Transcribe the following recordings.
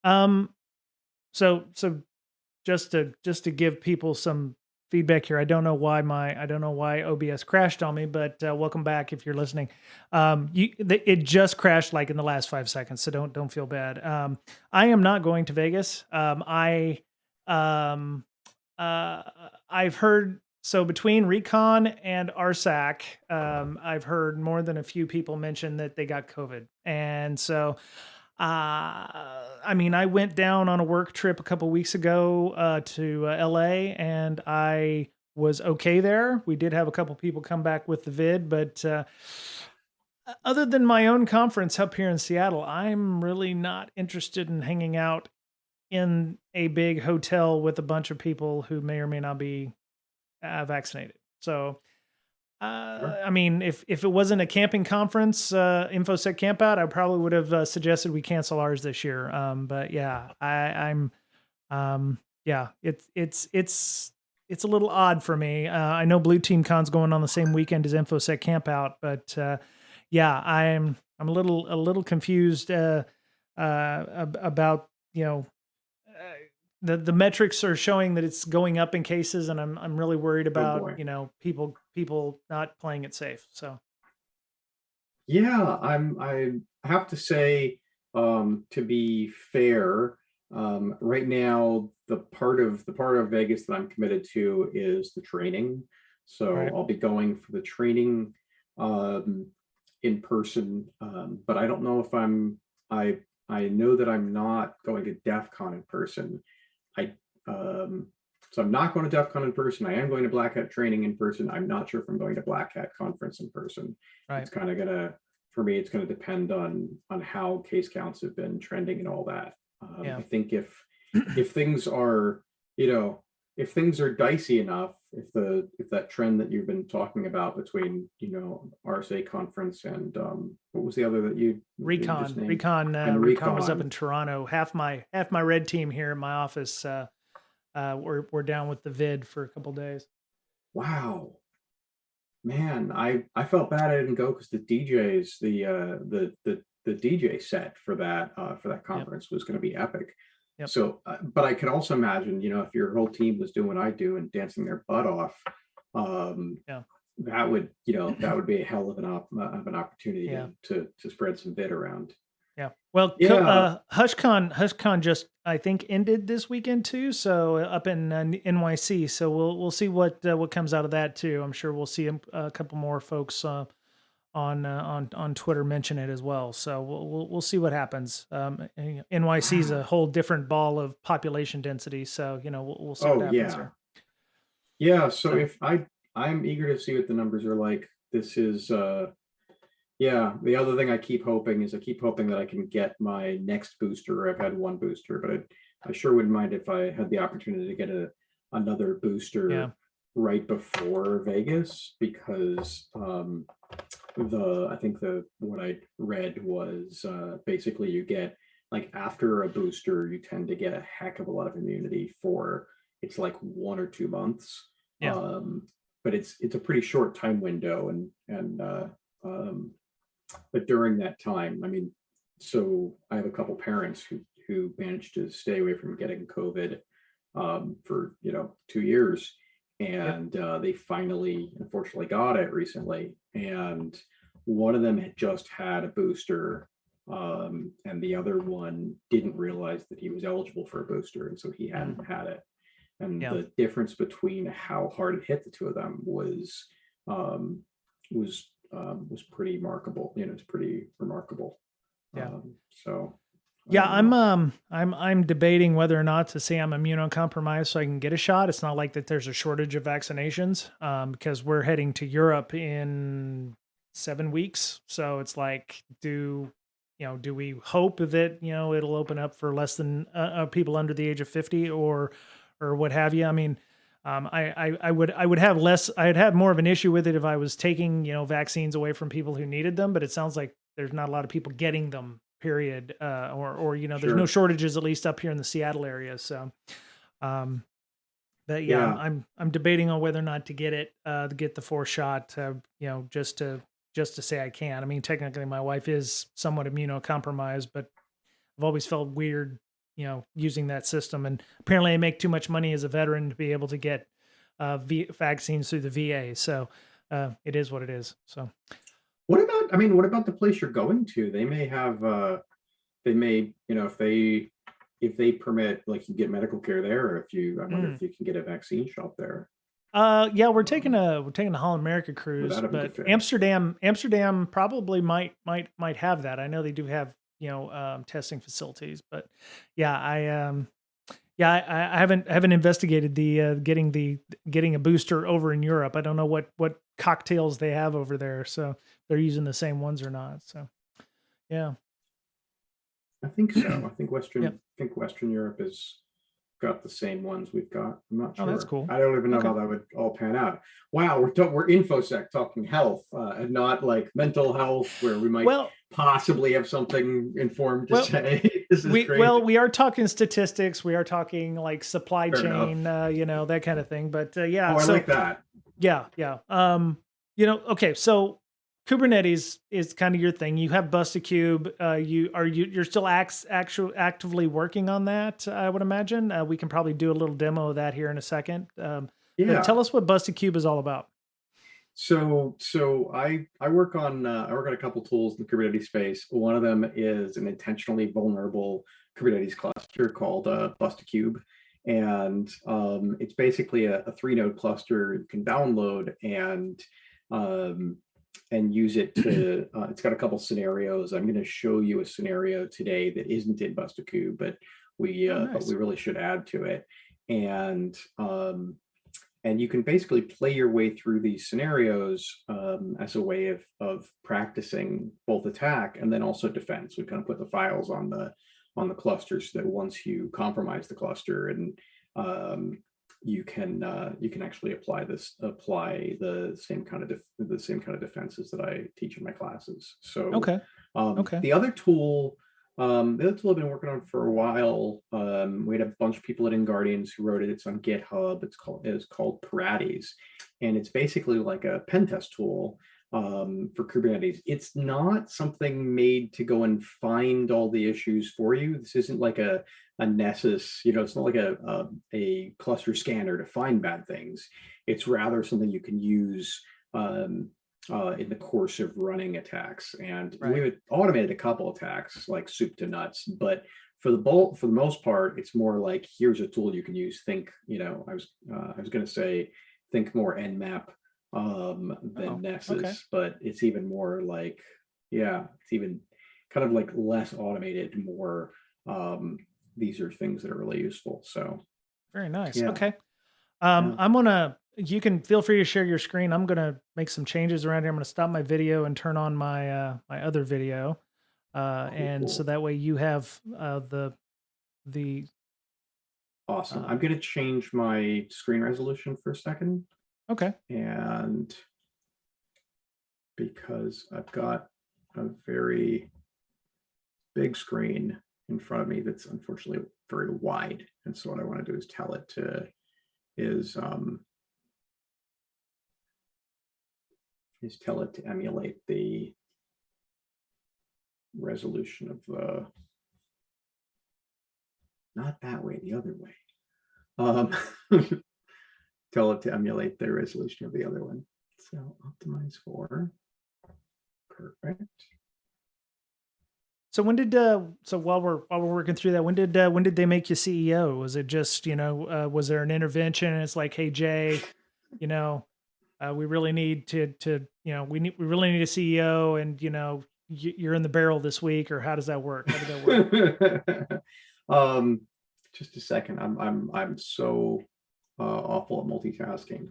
Um, so just to give people some feedback here. I don't know why OBS crashed on me, but welcome back if you're listening. It just crashed like in the last 5 seconds, so don't feel bad. I am not going to Vegas. Um, uh, I've heard so between Recon and RSAC, I've heard more than a few people mention that they got COVID, and so I mean, I went down on a work trip a couple weeks ago to LA, and I was okay there. We did have a couple people come back with the vid, but other than my own conference up here in Seattle, I'm really not interested in hanging out in a big hotel with a bunch of people who may or may not be vaccinated. So Sure. I mean, if it wasn't a camping conference, InfoSec camp out, I probably would have suggested we cancel ours this year. But yeah, yeah, it's a little odd for me. I know Blue Team Con's going on the same weekend as InfoSec camp out, but yeah, I'm a little confused about uh, the metrics are showing that it's going up in cases, and I'm really worried Oh about boy. people not playing it safe. So Yeah, I have to say, to be fair, right now the part of Vegas that I'm committed to is the training. So right, I'll be going for the training um in person. But I don't know if I know that I'm not going to DEF CON in person. I um so I'm not going to DEF CON in person. I am going to Black Hat training in person. I'm not sure if I'm going to Black Hat conference in person. right, It's kind of gonna For me, it's gonna depend on how case counts have been trending and all that. yeah, I think if things are, you know, if things are dicey enough, if that trend that you've been talking about between, RSA conference and what was the other that you just named, and Recon was up Recon. in Toronto. Half my red team here in my office. We're down with the vid for a couple days. Wow, man, I felt bad I didn't go because the DJ set for that Yep, conference was going to be epic. yep, So, but I could also imagine, if your whole team was doing what I do and dancing their butt off, um, yeah, that would be a hell of an opportunity yeah. to spread some vid around. Yeah. Well, Yeah. HushCon just I think ended this weekend too. So up in NYC. So we'll see what comes out of that too. I'm sure we'll see a couple more folks on Twitter mention it as well. So we'll see what happens. NYC is a Wow. whole different ball of population density. So we'll see what Oh happens yeah. here. Yeah. So So if I'm eager to see what the numbers are like. This is Yeah, the other thing I keep hoping that I can get my next booster. I've had one booster, but I sure wouldn't mind if I had the opportunity to get another yeah, booster right before Vegas because the I think the what I read was basically you get, like, after a booster you tend to get a heck of a lot of immunity for, it's like 1 or 2 months. yeah, But it's a pretty short time window, and um, but during that time, I mean, so I have a couple parents who managed to stay away from getting COVID for 2 years, yep, and they finally, unfortunately, got it recently. And one of them had just had a booster, and the other one didn't realize that he was eligible for a booster, and so he mm, hadn't had it. And yeah, the difference between how hard it hit the two of them um, was pretty remarkable. It's pretty remarkable. yeah. So I Yeah, don't know. I'm debating whether or not to say I'm immunocompromised so I can get a shot. It's not like that there's a shortage of vaccinations, because we're heading to Europe in 7 weeks. So it's like, do we hope that it'll open up for less than people under the age of 50 or what have you? I mean, I would have less. I'd have more of an issue with it if I was taking vaccines away from people who needed them. But it sounds like there's not a lot of people getting them, period, or there's no Sure. shortages, at least up here in the Seattle area. So um but yeah, I'm Yeah. I'm I'm debating on whether or not to get it, to get the 4 shot, just to say I can. I mean, technically my wife is somewhat immunocompromised, but I've always felt weird, using that system. And apparently, I make too much money as a veteran to be able to get vaccines through the VA. So it is what it is. So What about, I mean, what about the place you're going to? They may have, they may, if they permit, like you get medical care there, or if you, I wonder mm. if you can get a vaccine shot there. Yeah, Um, we're taking a Holland America would cruise, that have a but good fit? Amsterdam probably might have that. I know they do have testing facilities, but yeah, yeah, I haven't investigated the getting a booster over in Europe. I don't know what cocktails they have over there, so they're using the same ones or not. So yeah, I think so. yep. I think Western Europe has got the same ones we've got. I'm not Oh, that's sure. cool. I don't even know Okay. how that would all pan out. Wow, we're infosec talking health, and not like mental health, where we might Well, possibly have something informed to well, say. This is great. we are talking statistics. We are talking like supply Fair enough. chain, that kind of thing. But yeah, Oh, I so like that. yeah, yeah. Okay, so Kubernetes is kind of your thing. You have Bustacube. You're still actively working on that, I would imagine. We can probably do a little demo of that here in a second. But Yeah. tell us what Bustacube is all about. So I work on a couple tools in the Kubernetes space. One of them is an intentionally vulnerable Kubernetes cluster called Bustacube, and it's basically a three node cluster you can download um, and use it to. It's got a couple scenarios. I'm going to show you a scenario today that isn't in Bustacube, Oh, but we nice. really should add to it. And and you can basically play your way through these scenarios as a way of practicing both attack and then also defense. We kind of put the files on the cluster so that once you compromise the cluster, and um, you can actually apply the same kind of the same kind of defenses that I teach in my classes. So Okay. Okay. the other tool I've been working on for a while, we had a bunch of people at InGuardians who wrote it. It's on GitHub. It's called Paratis, and it's basically like a pen test tool for Kubernetes. It's not something made to go and find all the issues for you. This isn't like a Nessus, it's not like a cluster scanner to find bad things. It's rather something you can use in the course of running attacks. And Right. we've automated a couple attacks like soup to nuts, but for the most part, it's more like, here's a tool you can use. Think, I was going to say, think more Nmap than Oh, okay. Nessus, but it's even more like, yeah, it's even kind of like less automated, more these are things that are really useful. So Very nice. yeah, Okay. yeah. You can feel free to share your screen. I'm gonna make some changes around here. I'm gonna stop my video and turn on my other video. Cool, And so cool. that way you have the Awesome. I'm uh, going to change my screen resolution for a second. okay. And because I've got a very big screen in front of me that's unfortunately very wide. And so what I want to do is tell it to is emulate the resolution of the, not that way, the other way. Um, tell it to emulate the resolution of the other one. So optimize for, perfect. So while we're working through that, when did they make you CEO? Was it just, was there an intervention and it's like, hey Jay, you know, we really need we really need a CEO, and you're in the barrel this week, or how does that work? How did that work? um, just a second. I'm so awful at multitasking.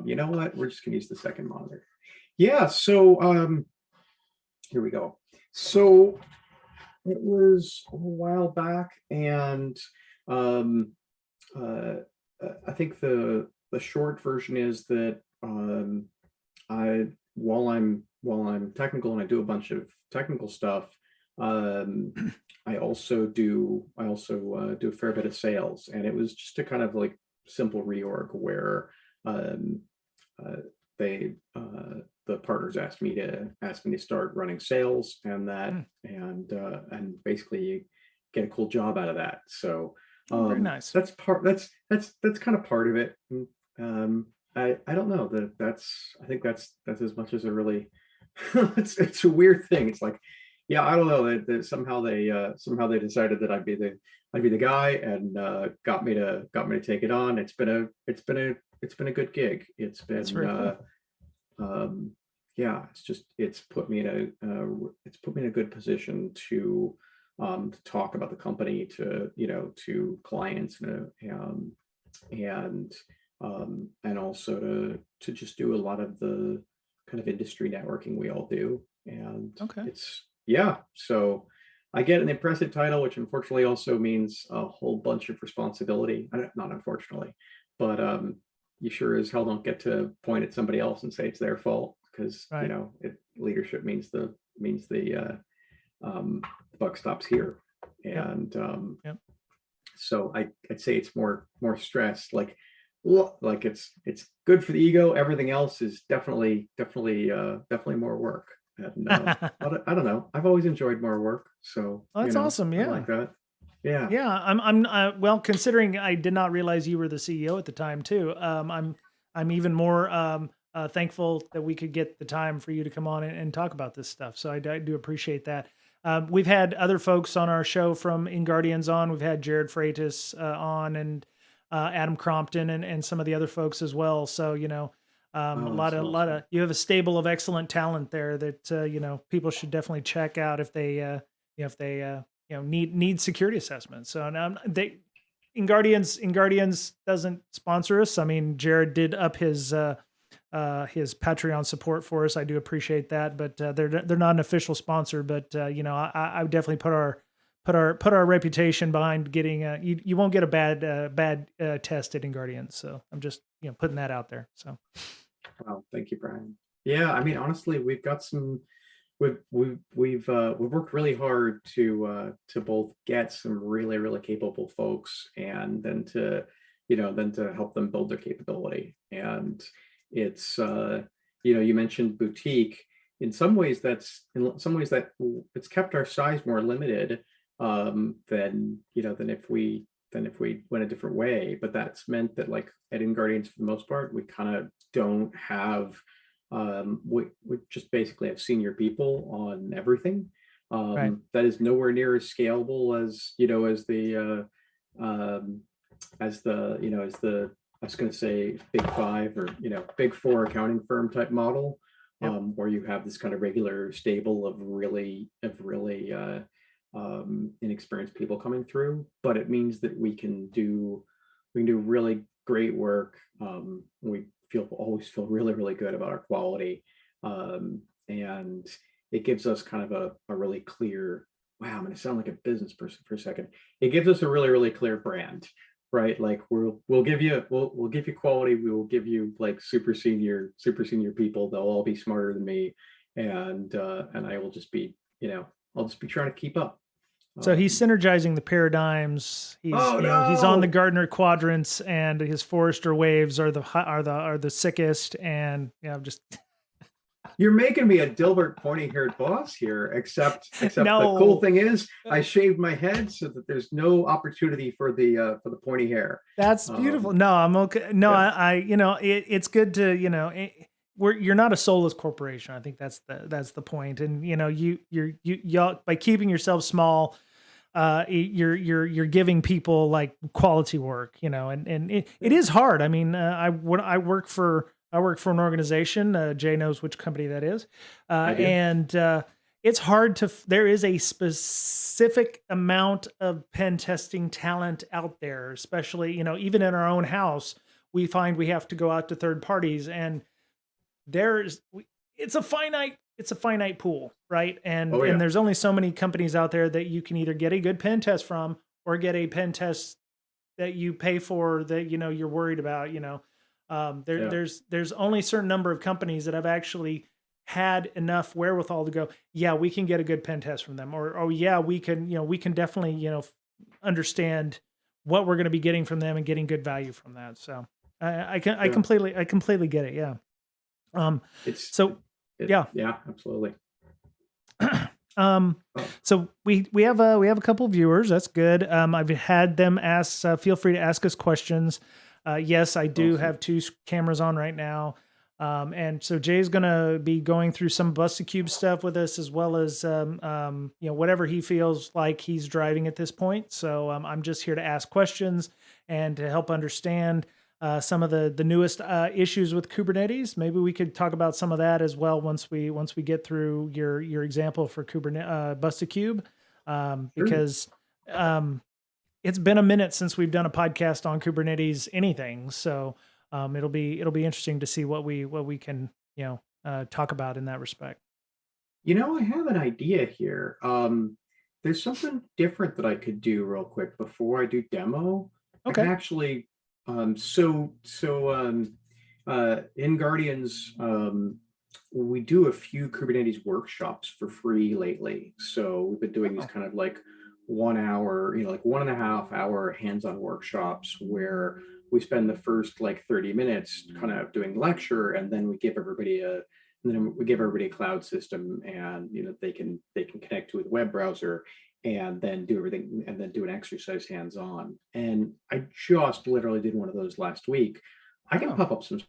You know what? We're just gonna use the second monitor. Yeah. So here we go. So it was a while back, and um, uh, I think the short version is that I while I'm technical and I do a bunch of technical stuff, um, I also do a fair bit of sales, and it was just a kind of like simple reorg where um, uh, they the partners asked me to start running sales, and Hmm. basically get a cool job out of that. So Oh, very nice. that's kind of part of it. I don't know that I think that's as much as a really it's a weird thing. It's like, yeah, I don't know that somehow they decided that I'd be the guy, and got me to take it on. It's been a good gig. That's very cool. Um, yeah, it's put me in a good position to talk about the company to clients, and and also to just do a lot of the kind of industry networking we all do. And Okay. it's yeah, so I get an impressive title, which unfortunately also means a whole bunch of responsibility. Not unfortunately, but you sure as hell don't get to point at somebody else and say it's their fault, because Right. leadership means the buck stops here. Yep. And Yep. so I'd say it's more stress. Like it's good for the ego. Everything else is definitely more work. And I don't know. I've always enjoyed more work, so Well, that's awesome. I Yeah. like that. Yeah. Yeah, well, considering I did not realize you were the CEO at the time too. I'm even more thankful that we could get the time for you to come on and talk about this stuff. So I do appreciate that. We've had other folks on our show from In Guardians on. We've had Jared Freitas on, and Adam Crompton, and some of the other folks as well. So a Oh, lot that's of awesome. you have a stable of excellent talent there that people should definitely check out if they if they need security assessments. So now they In Guardians doesn't sponsor us. I mean, Jared did up his Patreon support for us. I do appreciate that, but they're not an official sponsor. But I would definitely put our reputation behind getting you won't get a bad test at In Guardians. So I'm just putting that out there. So Wow, thank you, Brian. Yeah, I mean, honestly, we've worked really hard to both get some really capable folks, and then to help them build their capability. And it's you mentioned boutique. In some ways that it's kept our size more limited, than if we went a different way. But that's meant that, like, at In Guardians, for the most part, we kind of don't have we just basically have senior people on everything. right. That is nowhere near as scalable as the I was going to say big five, or big four accounting firm type model, Yep. where you have this kind of regular stable of really inexperienced people coming through. But it means that we can do really great work. We always feel really good about our quality, and it gives us kind of a really clear. Wow, I'm going to sound like a business person for a second. It gives us a really clear brand, right? Like, we'll give you quality. We will give you, like, super senior people. They'll all be smarter than me, and I will just be I'll just be trying to keep up. So he's Um, synergizing the paradigms. He's oh he's on the no, Gartner quadrants, and his Forrester waves are the sickest. And just you're making me a Dilbert pointy-haired boss here. Except the cool no. thing is, I shaved my head so that there's no opportunity for the pointy hair. That's beautiful. Um, No, I'm okay. No, yeah, it's good to, you're not a soulless corporation. I think that's the point. And y'all, by keeping yourself small, you're giving people like quality work, and it yeah, is hard. I mean, I work for an organization. Jay knows which company that is, I do. and it's hard there is a specific amount of pen testing talent out there, especially, even in our own house, we find we have to go out to third parties, and there's it's a finite pool, right? And Oh and yeah, there's only so many companies out there that you can either get a good pen test from, or get a pen test that you pay for, that you're worried about. yeah, There's only a certain number of companies that have actually had enough wherewithal to go, yeah, we can get a good pen test from them, or oh yeah, we can definitely understand what we're going to be getting from them and getting good value from that. So yeah. I completely get it. Yeah. Um, It's so it. yeah. Yeah, absolutely. Um, Oh, so we have a couple of viewers. That's good. I've had them ask. Feel free to ask us questions. Yes, I do awesome. have cameras on right now. And so Jay's gonna be going through some Busted Cube stuff with us, as well as whatever he feels like he's driving at this point. So I'm just here to ask questions and to help understand some of the newest issues with Kubernetes. Maybe we could talk about some of that as well once we get through your example for Kubernetes Busted Cube, Sure. because um, it's been a minute since we've done a podcast on Kubernetes anything. So it'll be interesting to see what we can talk about in that respect. I have an idea here. There's something different that I could do real quick before I do demo. I can Okay. actually, in Guardians, we do a few Kubernetes workshops for free lately. So we've been doing these Oh, kind of like 1 hour, like 1.5 hour hands-on workshops where we spend the first like 30 minutes kind of doing lecture, and then we give everybody a cloud system, and they can connect to a web browser, and then do everything, and then do an exercise hands-on. And I just literally did one of those last week. I can oh. pop up some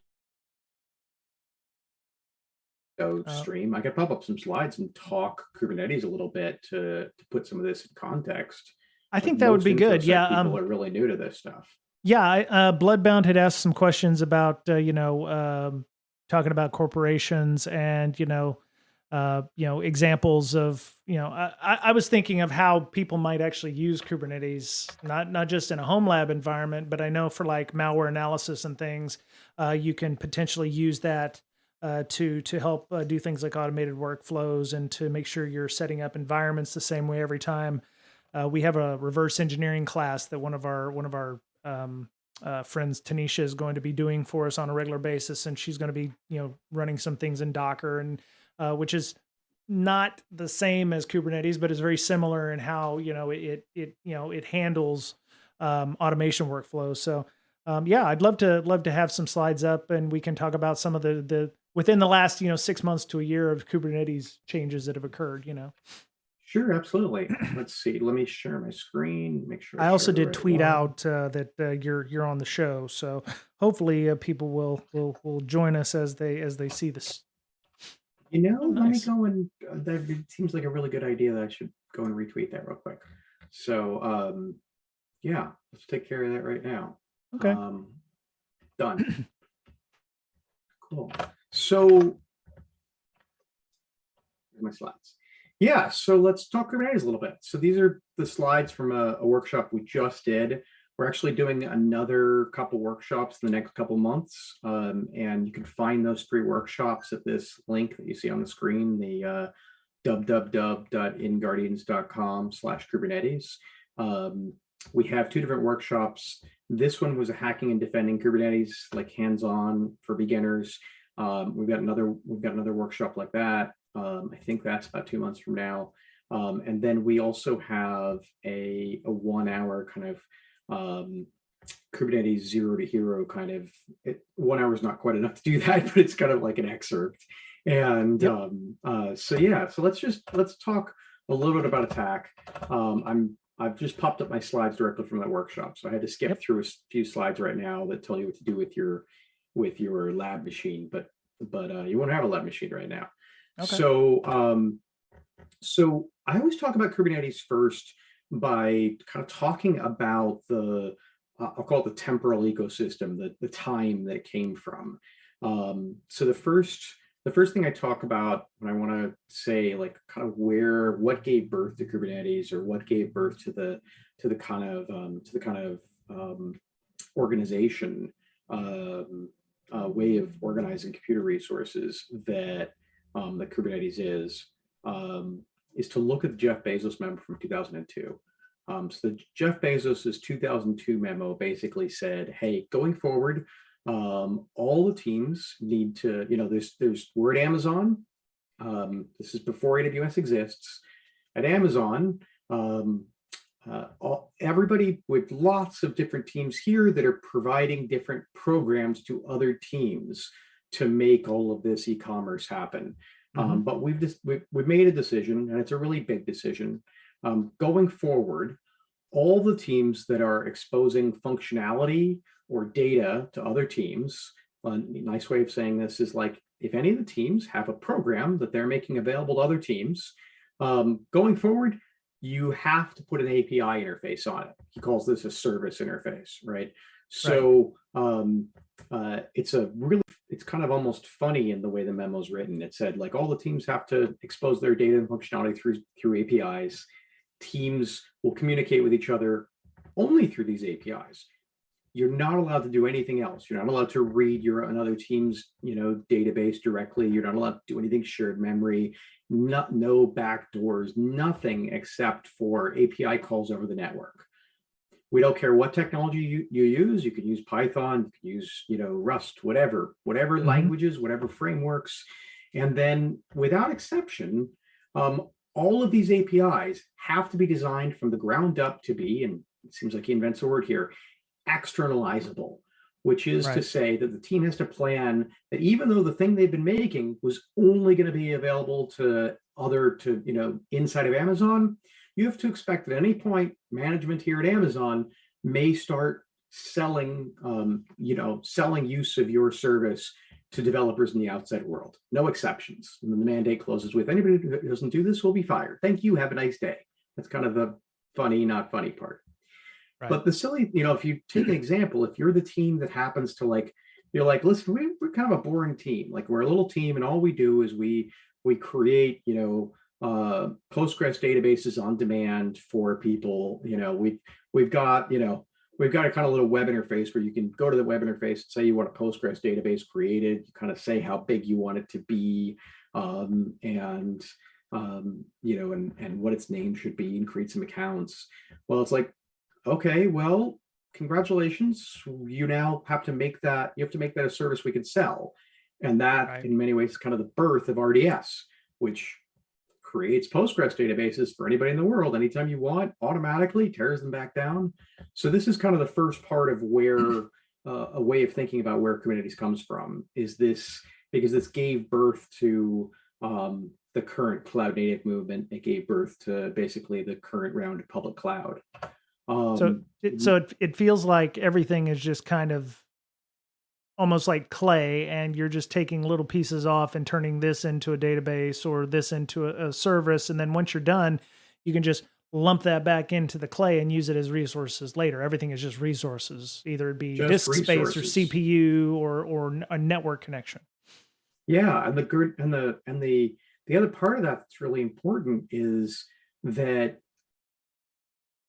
Uh, stream. I could pop up some slides and talk Kubernetes a little bit to put some of this in context. I Like think that would most be good. InfoSec Yeah. people are really new to this stuff. Yeah, Bloodbound had asked some questions about talking about corporations and examples of I was thinking of how people might actually use Kubernetes, not just in a home lab environment, but I know for like malware analysis and things, you can potentially use that to help do things like automated workflows and to make sure you're setting up environments the same way every time. We have a reverse engineering class that one of our friends Tanisha is going to be doing for us on a regular basis, and she's going to be running some things in Docker, and which is not the same as Kubernetes, but is very similar in how it handles automation workflows. So yeah, I'd love to have some slides up, and we can talk about some of the within the last 6 months to a year of Kubernetes changes that have occurred. Sure, absolutely. Let's see. Let me share my screen. Make sure I I share also the did right tweet one. out that you're on the show, so hopefully people will join us as they see this. Oh, Let me nice. go and that seems like a really good idea that I should go and retweet that real quick. So, yeah, let's take care of that right now. Okay. Um, Done. Cool. So, here's my slides. Yeah, so let's talk Kubernetes a little bit. So these are the slides from a workshop we just did. We're actually doing another couple workshops in the next couple months, and you can find those 3 workshops at this link that you see on the screen, the www.inguardians.com/Kubernetes. We have 2 different workshops. This one was a hacking and defending Kubernetes, like hands-on for beginners. We've got another workshop like that. I think that's about 2 months from now. And then we also have a 1 hour kind of Kubernetes zero to hero kind of. 1 hour is not quite enough to do that, but it's kind of like an excerpt. And Yep. so yeah, so let's talk a little bit about attack. I've just popped up my slides directly from that workshop, so I had to skip Yep. through a few slides right now that tell you what to do with your lab machine, but you won't have a lab machine right now. Okay. So I always talk about Kubernetes first by kind of talking about I'll call it the temporal ecosystem, the time that it came from. So the first thing I talk about when I want to say like kind of what gave birth to Kubernetes, or what gave birth to the kind of organization, way of organizing computer resources that Kubernetes is to look at the Jeff Bezos memo from 2002. So the Jeff Bezos's 2002 memo basically said, "Hey, going forward, all the teams need to, we're at Amazon. This is before AWS exists. At Amazon, everybody with lots of different teams here that are providing different programs to other teams to make all of this e-commerce happen. Hmm. But we've made a decision, and it's a really big decision. Going forward, all the teams that are exposing functionality or data to other teams, a nice way of saying this is like if any of the teams have a program that they're making available to other teams, going forward, you have to put an API interface on it. He calls this a service interface, right? Right. So it's kind of almost funny in the way the memo's written. It said like all the teams have to expose their data and functionality through APIs. Teams will communicate with each other only through these APIs. You're not allowed to do anything else. You're not allowed to read your another team's, database directly. You're not allowed to do anything shared memory, no backdoors, nothing except for API calls over the network. We don't care what technology you use. You can use Python, you can use, Rust, whatever Hmm. languages, whatever frameworks. And then without exception, all of these APIs have to be designed from the ground up to be, and it seems like he invents a word here, externalizable, which is to Right. say that the team has to plan that even though the thing they've been making was only going to be available to inside of Amazon, you have to expect at any point management here at Amazon may start selling use of your service to developers in the outside world. No exceptions. And then the mandate closes with anybody who doesn't do this will be fired. Thank you. Have a nice day. That's kind of the funny, not funny part. Right. But the silly, if you take an example, if you're the team that happens to like, you're like, listen, we're kind of a boring team. Like we're a little team, and all we do is we create, Postgres databases on demand for people. We've got, we've got a kind of little web interface where you can go to the web interface and say you want a Postgres database created. You kind of say how big you want it to be, and and what its name should be, and create some accounts. Well, it's like, okay, well, congratulations. You now have to make that, you have to make that a service we can sell. And that Right. in many ways is kind of the birth of RDS, which creates Postgres databases for anybody in the world anytime you want, automatically tears them back down. So this is kind of the first part of where a way of thinking about where Kubernetes comes from is this, because this gave birth to the current cloud native movement. It gave birth to basically the current round of public cloud. So Um, it feels like everything is just kind of almost like clay, and you're just taking little pieces off and turning this into a database or this into a service, and then once you're done, you can just lump that back into the clay and use it as resources later. Everything is just resources, either it be just disk space or resources. CPU or a network connection. Yeah, and the other part of that that's really important is that